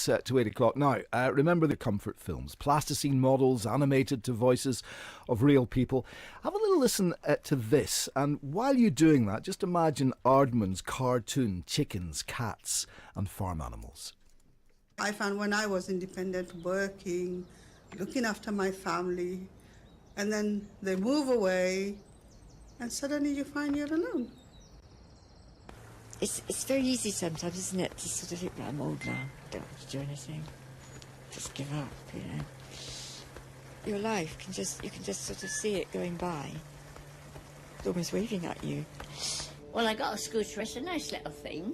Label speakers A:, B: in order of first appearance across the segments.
A: minutes to 8 o'clock. Now, remember the comfort films, plasticine models animated to voices of real people. Have a little listen to this, and while you're doing that, just imagine Aardman's cartoon chickens, cats and farm animals.
B: I found when I was independent, working, looking after my family, and then they move away, and suddenly you find you're alone.
C: It's very easy sometimes, isn't it, to sort of think, I'm old now, don't want to do anything, just give up, you know. Your life you can just sort of see it going by. It's almost waving at you.
D: Well, I got a scooter. It's a nice little thing,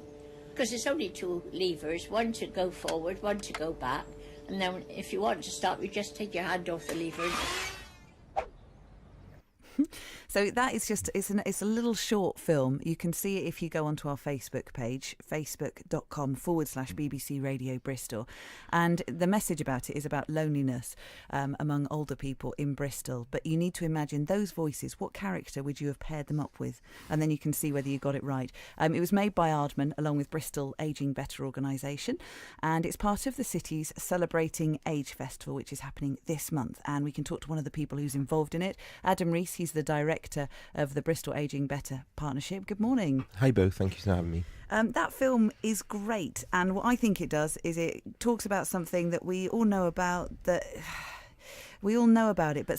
D: because it's only two levers, one to go forward, one to go back, and then if you want to stop, you just take your hand off the lever.
E: So that is just, it's a little short film. You can see it if you go onto our Facebook page, facebook.com/BBC Radio Bristol. And the message about it is about loneliness among older people in Bristol. But you need to imagine those voices. What character would you have paired them up with? And then you can see whether you got it right. It was made by Aardman along with Bristol Ageing Better organisation. And it's part of the city's Celebrating Age Festival, which is happening this month. And we can talk to one of the people who's involved in it. Adam Rees, he's the director of the Bristol Ageing Better partnership. Good morning.
F: Hi both, thank you for having me.
E: That film is great, and what I think it does is it talks about something that we all know about, but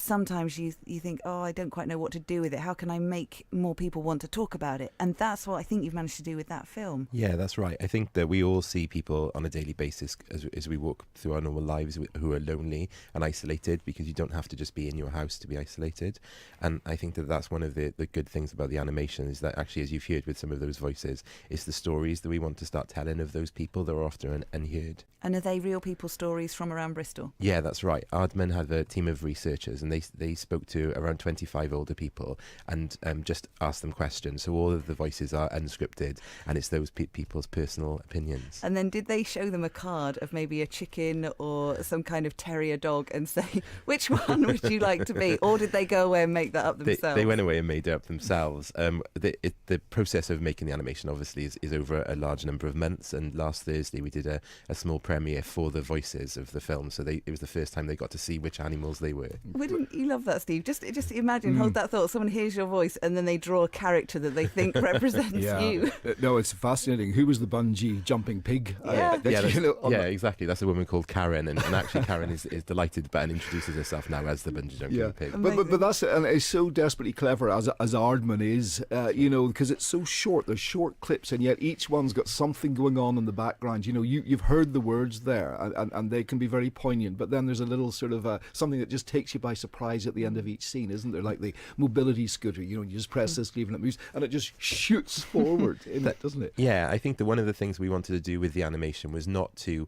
E: sometimes you think, oh, I don't quite know what to do with it. How can I make more people want to talk about it? And that's what I think you've managed to do with that film.
F: Yeah, that's right. I think that we all see people on a daily basis as we walk through our normal lives who are lonely and isolated, because you don't have to just be in your house to be isolated. And I think that that's one of the good things about the animation, is that actually, as you've heard with some of those voices, it's the stories that we want to start telling of those people that are often unheard.
E: And are they real people stories from around Bristol?
F: Yeah, that's right. Aardman had a team of researchers, and they spoke to around 25 older people and just asked them questions. So all of the voices are unscripted, and it's those people's personal opinions.
E: And then did they show them a card of maybe a chicken or some kind of terrier dog and say, which one would you like to be? Or did they go away and make that up themselves?
F: They went away and made it up themselves. The process of making the animation obviously is over a large number of months, and last Thursday we did a small premiere for the voices of the film, so it was the first time they got to see which animals they were.
E: Wouldn't you love that, Steve? Just imagine, hold that thought, someone hears your voice and then they draw a character that they think represents you.
A: No, it's fascinating. Who was the bungee jumping pig?
F: Exactly. That's a woman called Karen, and actually Karen is delighted but introduces herself now as the bungee jumping pig.
A: But that's, and it's so desperately clever as Aardman is, because it's so short. There's short clips, and yet each one's got something going on in the background. You've heard the words there, and they can be very poignant, but then there's a little sort of something that just takes you by surprise at the end of each scene, isn't there? Like the mobility scooter, you just press this lever and it moves, and it just shoots forward in it, doesn't it?
F: Yeah, I think that one of the things we wanted to do with the animation was not to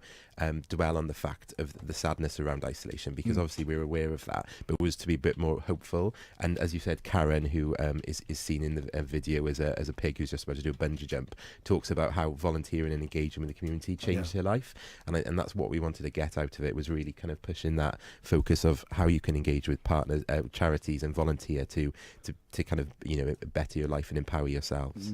F: dwell on the fact of the sadness around isolation, because obviously we're aware of that, but was to be a bit more hopeful. And as you said, Karen, who is seen in the video as a pig who's just about to do a bungee jump, talks about how volunteering and engaging with the community changed her life, and that's what we wanted to get out of it, was really kind of pushing that focus of how you can engage with partners, charities, and volunteer to kind of better your life and empower yourselves.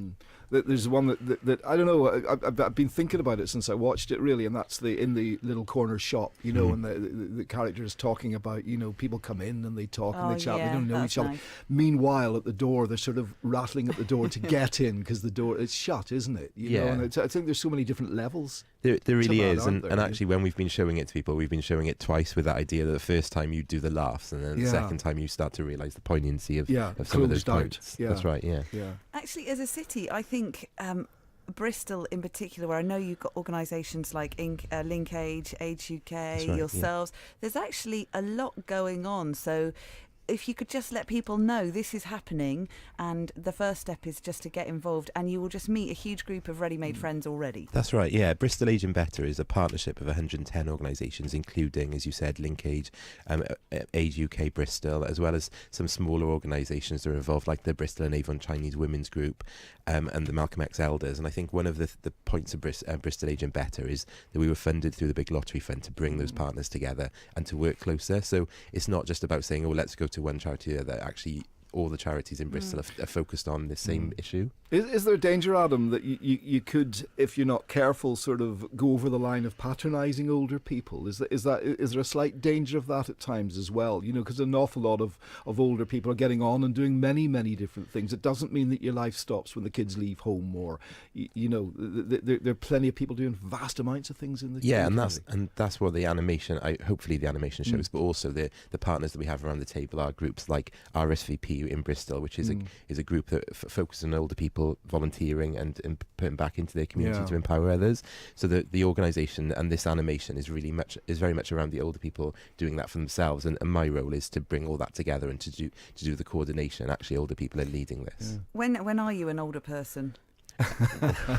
A: There's one that I don't know. I've been thinking about it since I watched it, really, and that's in the little corner shop, and the character is talking about people come in and they talk and they chat. They don't know each other. Nice. Meanwhile, at the door, they're sort of rattling at the door to get in because the door is shut, isn't it? You know, and I think there's so many different levels.
F: There really is, and actually, when we've been showing it to people, we've been showing it twice with that idea that the first time you do the laughs, and then the second time you start to realise the poignancy of some of those points.
A: Yeah.
F: That's right. Yeah.
E: Actually, as a city, I think Bristol in particular, where I know you've got organisations like LinkAge, Age UK, yourselves. There's actually a lot going on. So if you could just let people know this is happening, and the first step is just to get involved, and you will just meet a huge group of ready-made friends already. That's
F: right, yeah. Bristol Ageing Better is a partnership of 110 organisations, including, as you said, LinkAge, Age UK Bristol, as well as some smaller organisations that are involved, like the Bristol and Yvonne Chinese Women's Group and the Malcolm X Elders. And I think one of the points of Bristol Ageing Better is that we were funded through the Big Lottery Fund to bring those partners together and to work closer. So it's not just about saying, oh, let's go to one charity or the other. Actually, all the charities in Bristol are focused on the same issue.
A: Is there a danger, Adam, that you could, if you're not careful, sort of go over the line of patronising older people? Is there a slight danger of that at times as well? You know, because an awful lot of older people are getting on and doing many, many different things. It doesn't mean that your life stops when the kids leave home, or you know, there are plenty of people doing vast amounts of things in the community.
F: and that's what the animation, hopefully the animation shows, but also the partners that we have around the table are groups like RSVP in Bristol, which is a group that focuses on older people volunteering and putting back into their community to empower others. So the organisation and this animation is very much around the older people doing that for themselves, and my role is to bring all that together and to do the coordination. Actually, older people are leading this.
E: When are you an older person?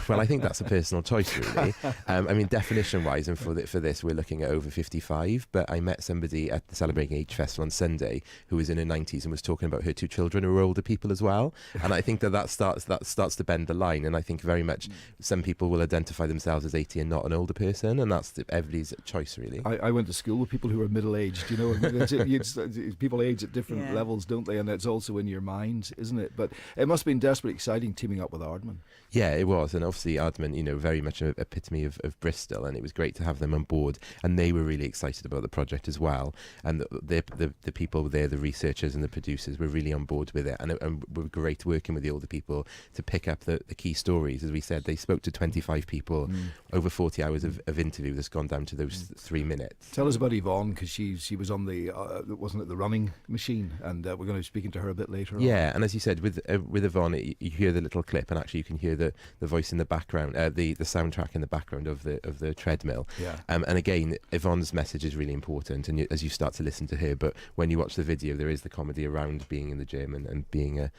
F: Well, I think that's a personal choice, really. I mean, definition-wise, and for this, we're looking at over 55. But I met somebody at the Celebrating Age Festival on Sunday who was in her 90s and was talking about her 2 children who were older people as well. And I think that starts to bend the line. And I think very much some people will identify themselves as 80 and not an older person, and that's everybody's choice, really.
A: I went to school with people who were middle-aged. You know, people age at different levels, don't they? And it's also in your mind, isn't it? But it must have been desperately exciting teaming up with Aardman.
F: Yeah, it was, and obviously Aardman, you know, very much an epitome of Bristol, and it was great to have them on board, and they were really excited about the project as well, and the people there, the researchers and the producers, were really on board with it, and were great working with the older people to pick up the key stories. As we said, they spoke to 25 people over 40 hours of interview that's gone down to those 3 minutes.
A: Tell us about Yvonne, because she was on the wasn't it the running machine, and we're going to be speaking to her a bit later.
F: Yeah, and as you said, with Yvonne, you hear the little clip, and actually you can hear the voice in the background, the soundtrack in the background of the treadmill. Yeah. And again, Yvonne's message is really important, and as you start to listen to her, but when you watch the video, there is the comedy around being in the gym and being a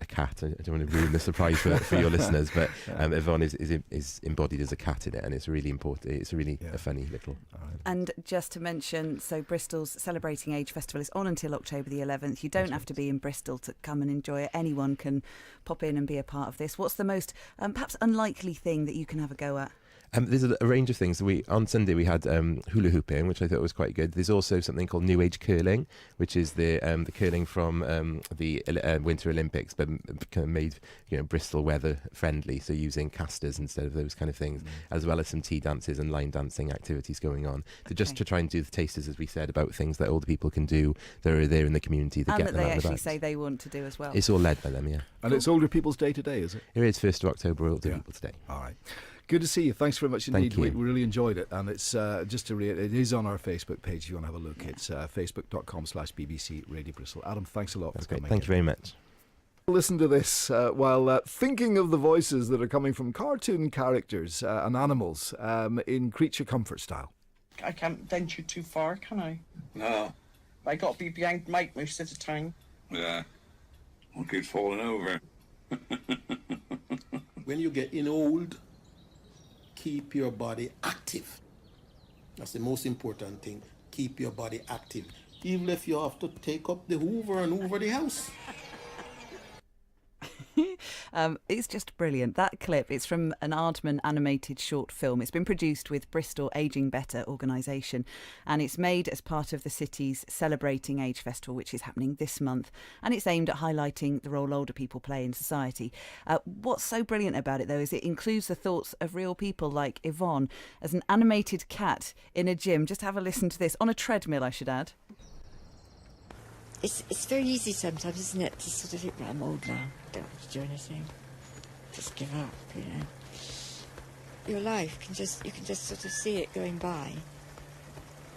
F: cat. I don't want to ruin the surprise for your listeners, but Yvonne is embodied as a cat in it, and it's really important. It's really a funny little.
E: And just to mention, so Bristol's Celebrating Age Festival is on until October the 11th. You don't have to be in Bristol to come and enjoy it. Anyone can pop in and be a part of this. What's the most perhaps unlikely thing that you can have a go at?
F: There's a range of things. On Sunday we had hula hooping, which I thought was quite good. There's also something called New Age curling, which is the curling from the Winter Olympics, but kind of made Bristol weather friendly. So using casters instead of those kind of things, as well as some tea dances and line dancing activities going on. Just to try and do the tasters, as we said, about things that older people can do that are there in the community that
E: and
F: get
E: that
F: them
E: they
F: out and
E: actually
F: about.
E: say they want to do as well.
F: It's all led by them, yeah.
A: And it's Older People's Day today, is it?
F: It is 1st of October, Older People's Day.
A: All right. Good to see you. Thanks very much indeed.
F: Thank you.
A: We really enjoyed it, and it's just to reiterate, it is on our Facebook page if you want to have a look. It's facebook.com/BBC Radio Bristol. Adam, thanks a lot for coming.
F: Thank you very much.
A: Listen to this while thinking of the voices that are coming from cartoon characters and animals in creature comfort style.
G: I can't venture too far, can I?
H: No.
G: I got to be behind Mike most of the time.
H: Yeah. One keeps falling over.
I: When you get old, keep your body active. That's the most important thing. Keep your body active. Even if you have to take up the hoover and hoover the house.
E: It's just brilliant. That clip, it's from an Aardman animated short film. It's been produced with Bristol Ageing Better organisation, and it's made as part of the city's Celebrating Age Festival, which is happening this month, and it's aimed at highlighting the role older people play in society. What's so brilliant about it, though, is it includes the thoughts of real people like Yvonne as an animated cat in a gym. Just have a listen to this, on a treadmill, I should add.
C: It's very easy sometimes, isn't it, to sort of think, well, I'm old now, don't want to do anything, just give up, Your life you can just sort of see it going by,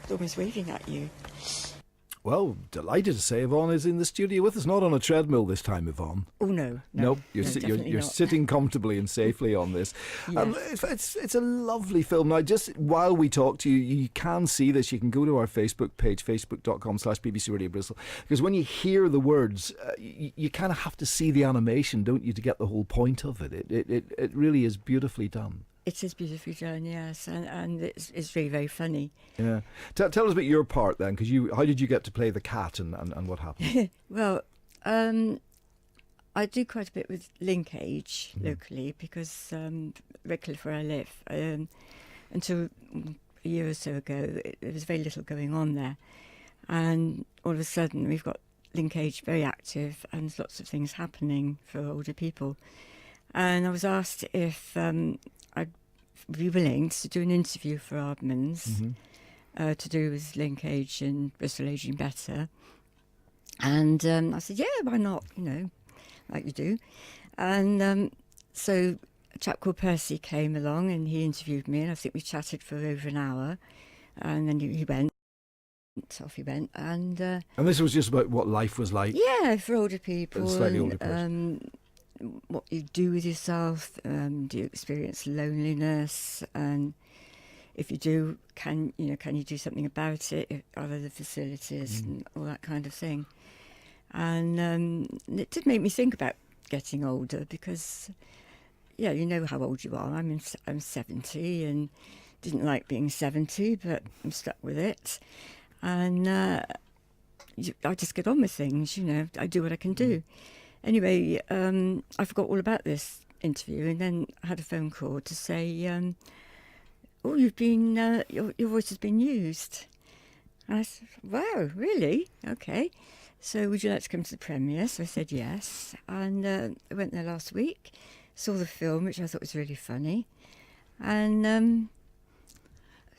C: almost waving at you.
A: Well, delighted to say Yvonne is in the studio with us, not on a treadmill this time, Yvonne.
C: Oh, no.
A: Nope, you're sitting comfortably and safely on this.
C: Yes.
A: It's a lovely film. Now, just while we talk to you, you can see this. You can go to our Facebook page, facebook.com/BBC Radio Bristol, because when you hear the words, you kind of have to see the animation, don't you, to get the whole point of it. It really is beautifully done.
C: It is beautifully done, yes, and it's really very funny.
A: Yeah. Tell us about your part then, because how did you get to play the cat and what happened?
C: Well, I do quite a bit with LinkAge locally because Redcliffe, where I live, until a year or so ago, there was very little going on there. And all of a sudden, we've got LinkAge very active, and there's lots of things happening for older people. And I was asked if I'd be willing to do an interview for Aardman's to do with LinkAge and Bristol Ageing Better. And I said, yeah, why not, like you do. And so a chap called Percy came along and he interviewed me, and I think we chatted for over an hour. And then he went, off he went. And
A: this was just about what life was like.
C: Yeah, for older people.
A: Slightly older person.
C: What you do with yourself, do you experience loneliness, and if you do, can you do something about it? Are there the facilities and all that kind of thing? And it did make me think about getting older, because, yeah, you know how old you are. I'm 70 and didn't like being 70, but I'm stuck with it. And I just get on with things, I do what I can do. Anyway, I forgot all about this interview, and then I had a phone call to say, oh, you've been, your voice has been used. And I said, wow, really? Okay. So would you like to come to the premiere? So I said yes. And I went there last week, saw the film, which I thought was really funny. And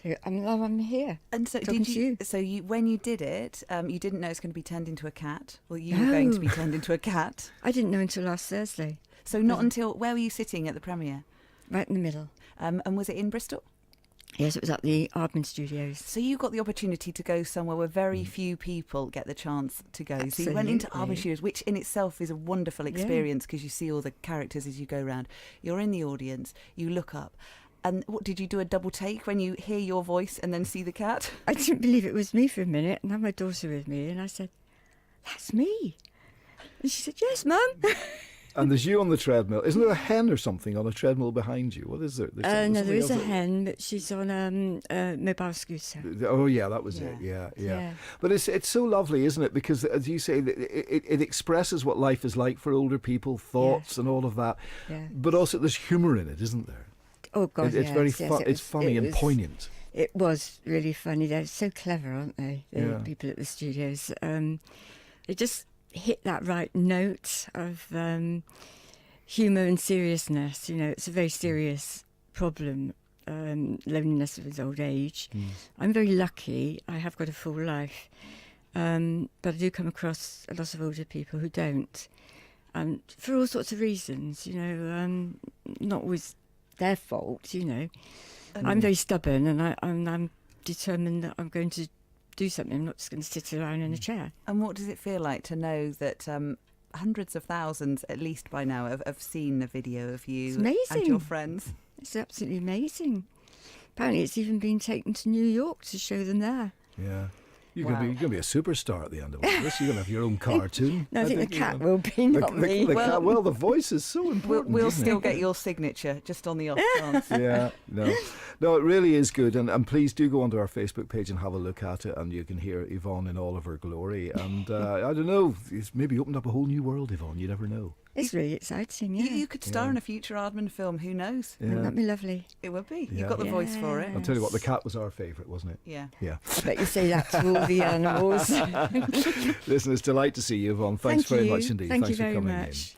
C: I'm here.
E: And so
C: talking to you.
E: So when you did it, you didn't know it's going to be turned into a cat? Well, you were going to be turned into a cat?
C: I didn't know until last Thursday.
E: So not until, where were you sitting at the premiere?
C: Right in the middle.
E: And was it in Bristol?
C: Yes, it was at the Aardman Studios.
E: So you got the opportunity to go somewhere where very few people get the chance to go.
C: Absolutely.
E: So you went into Aardman Studios, which in itself is a wonderful experience, because you see all the characters as you go around. You're in the audience, you look up. And what did you do, a double take when you hear your voice and then see the cat?
C: I didn't believe it was me for a minute, and I had my daughter with me, and I said, that's me. And she said, yes, Mum.
A: And there's you on the treadmill. Isn't there a hen or something on a treadmill behind you? What is there?
C: No, there is a hen, but she's on a mobile scooter.
A: Oh, yeah, that was it. Yeah. But it's so lovely, isn't it? Because, as you say, it expresses what life is like for older people, thoughts and all of that.
C: Yeah.
A: But also there's humour in it, isn't there?
C: Oh, God,
A: it's very fun. It's funny and poignant.
C: It was really funny. They're so clever, aren't they? The people at the studios. It just hit that right note of humour and seriousness. It's a very serious problem, loneliness with old age. I'm very lucky. I have got a full life. But I do come across a lot of older people who don't. For all sorts of reasons, not always their fault, I'm very stubborn, and I'm determined that I'm going to do something. I'm not just going to sit around in a chair.
E: And what does it feel like to know that hundreds of thousands, at least by now, have seen the video of you and your friends?
C: It's absolutely amazing. Apparently it's even been taken to New York to show them there.
A: Yeah. You're going to be a superstar at the end of all this. You're going to have your own cartoon.
C: No, I think the cat will be, not me.
A: The voice is so important.
E: We'll still get your signature, just on the off chance.
A: Yeah, no, it really is good. And please do go onto our Facebook page and have a look at it, and you can hear Yvonne in all of her glory. And I don't know, it's maybe opened up a whole new world, Yvonne. You never know.
C: It's really exciting, yeah.
E: You could star in a future Aardman film, who knows?
A: Yeah.
C: Wouldn't that be lovely?
E: It would be.
A: Yeah.
E: You've got the voice for it.
A: I'll tell you what, the cat was our favourite, wasn't it?
E: Yeah.
C: I bet you say that to all the animals.
A: Listen, it's a delight to see you, Yvonne. Thanks very much indeed.
C: Thanks
A: for
C: very
A: coming
C: much.
A: in.